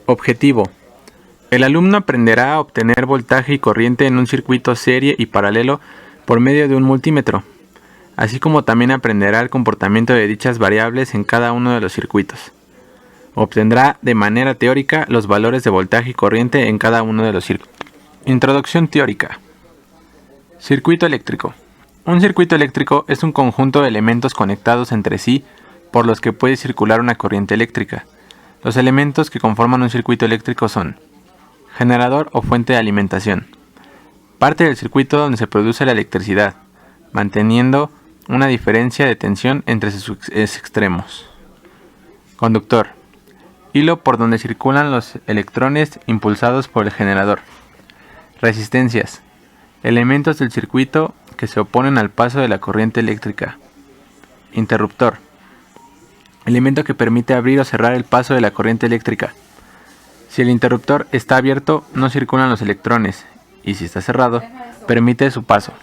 Objetivo. El alumno aprenderá a obtener voltaje y corriente en un circuito serie y paralelo por medio de un multímetro, así como también aprenderá el comportamiento de dichas variables en cada uno de los circuitos. Obtendrá de manera teórica los valores de voltaje y corriente en cada uno de los circuitos. Introducción teórica. Circuito eléctrico. Un circuito eléctrico es un conjunto de elementos conectados entre sí por los que puede circular una corriente eléctrica. Los elementos que conforman un circuito eléctrico son: generador o fuente de alimentación, parte del circuito donde se produce la electricidad, manteniendo una diferencia de tensión entre sus extremos. Conductor, hilo por donde circulan los electrones impulsados por el generador. Resistencias, elementos del circuito que se oponen al paso de la corriente eléctrica. Interruptor, elemento que permite abrir o cerrar el paso de la corriente eléctrica. Si el interruptor está abierto, no circulan los electrones, y si está cerrado, permite su paso.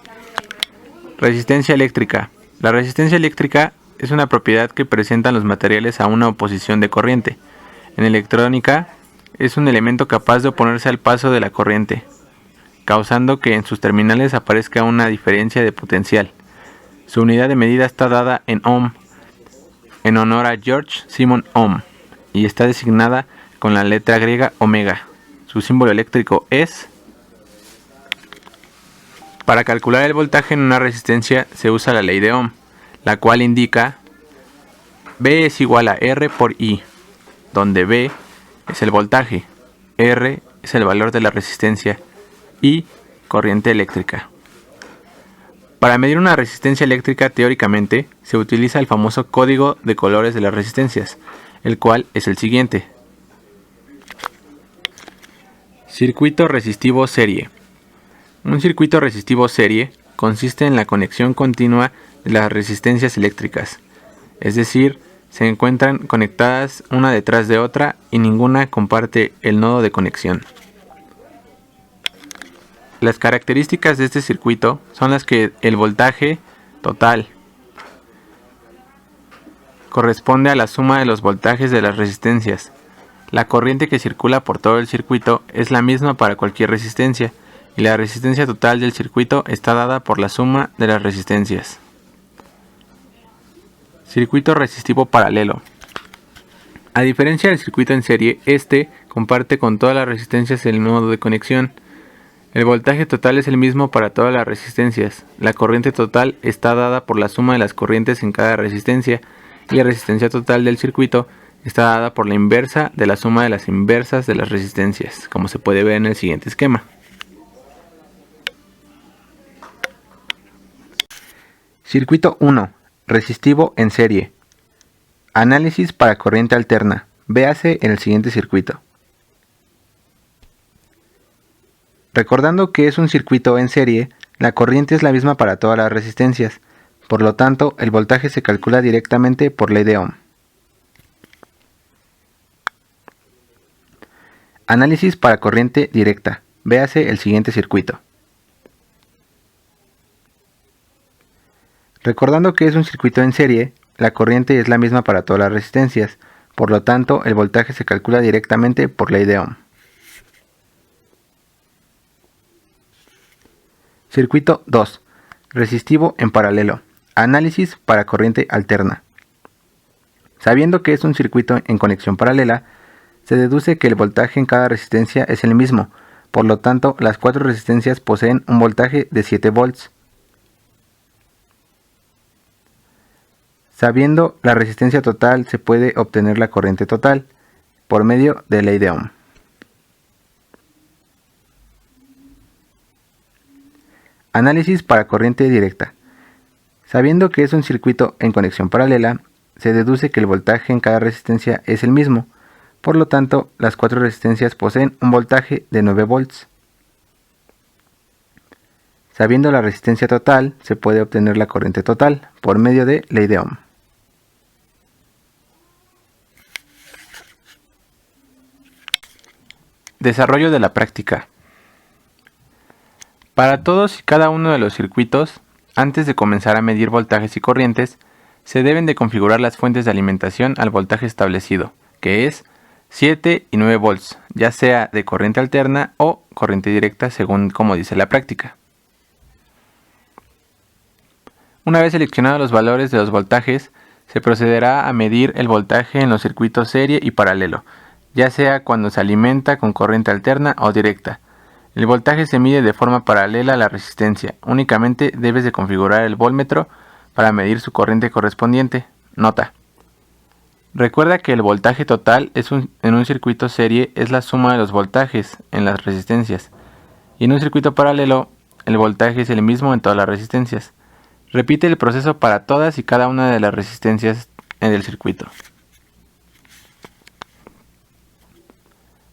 Resistencia eléctrica. La resistencia eléctrica es una propiedad que presentan los materiales a una oposición de corriente. En electrónica, es un elemento capaz de oponerse al paso de la corriente, causando que en sus terminales aparezca una diferencia de potencial. Su unidad de medida está dada en ohm, en honor a George Simon Ohm, y está designada con la letra griega omega. Su símbolo eléctrico es... Para calcular el voltaje en una resistencia se usa la ley de Ohm, la cual indica V es igual a R por I, donde V es el voltaje, R es el valor de la resistencia y corriente eléctrica. Para medir una resistencia eléctrica teóricamente se utiliza el famoso código de colores de las resistencias, el cual es el siguiente. Circuito resistivo serie. Un circuito resistivo serie consiste en la conexión continua de las resistencias eléctricas, es decir, se encuentran conectadas una detrás de otra y ninguna comparte el nodo de conexión. Las características de este circuito son las que el voltaje total corresponde a la suma de los voltajes de las resistencias. La corriente que circula por todo el circuito es la misma para cualquier resistencia, y la resistencia total del circuito está dada por la suma de las resistencias. Circuito resistivo paralelo. A diferencia del circuito en serie, este comparte con todas las resistencias el nodo de conexión. El voltaje total es el mismo para todas las resistencias. La corriente total está dada por la suma de las corrientes en cada resistencia, y la resistencia total del circuito está dada por la inversa de la suma de las inversas de las resistencias, como se puede ver en el siguiente esquema. Circuito 1. Resistivo en serie. Análisis para corriente alterna. Véase en el siguiente circuito. Recordando que es un circuito en serie, la corriente es la misma para todas las resistencias, por lo tanto, el voltaje se calcula directamente por ley de Ohm. Análisis para corriente directa. Véase el siguiente circuito. Recordando que es un circuito en serie, la corriente es la misma para todas las resistencias, por lo tanto, el voltaje se calcula directamente por ley de Ohm. Circuito 2. Resistivo en paralelo. Análisis para corriente alterna. Sabiendo que es un circuito en conexión paralela, se deduce que el voltaje en cada resistencia es el mismo, por lo tanto, las 4 resistencias poseen un voltaje de 7 volts. Sabiendo la resistencia total, se puede obtener la corriente total por medio de ley de Ohm. Análisis para corriente directa. Sabiendo que es un circuito en conexión paralela, se deduce que el voltaje en cada resistencia es el mismo, por lo tanto, las 4 resistencias poseen un voltaje de 9 volts. Sabiendo la resistencia total, se puede obtener la corriente total por medio de ley de Ohm. Desarrollo de la práctica. Para todos y cada uno de los circuitos, antes de comenzar a medir voltajes y corrientes, se deben de configurar las fuentes de alimentación al voltaje establecido, que es 7 y 9 volts, ya sea de corriente alterna o corriente directa según como dice la práctica. Una vez seleccionados los valores de los voltajes, se procederá a medir el voltaje en los circuitos serie y paralelo, ya sea cuando se alimenta con corriente alterna o directa. El voltaje se mide de forma paralela a la resistencia. Únicamente debes de configurar el voltmetro para medir su corriente correspondiente. Nota: recuerda que el voltaje total en un circuito serie es la suma de los voltajes en las resistencias, y en un circuito paralelo el voltaje es el mismo en todas las resistencias. Repite el proceso para todas y cada una de las resistencias en el circuito.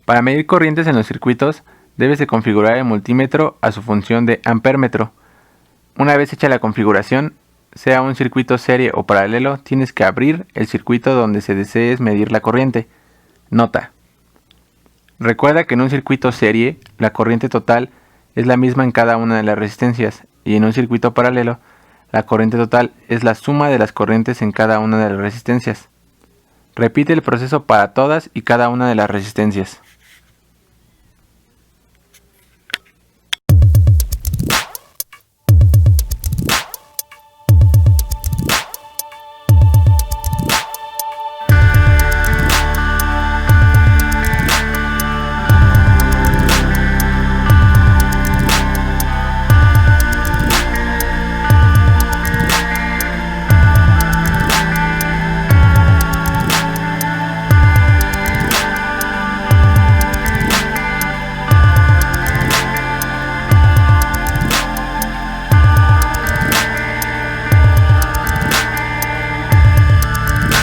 Para medir corrientes en los circuitos, debes de configurar el multímetro a su función de amperémetro. Una vez hecha la configuración, sea un circuito serie o paralelo, tienes que abrir el circuito donde se desees medir la corriente. Nota: recuerda que en un circuito serie, la corriente total es la misma en cada una de las resistencias, y en un circuito paralelo, la corriente total es la suma de las corrientes en cada una de las resistencias. Repite el proceso para todas y cada una de las resistencias.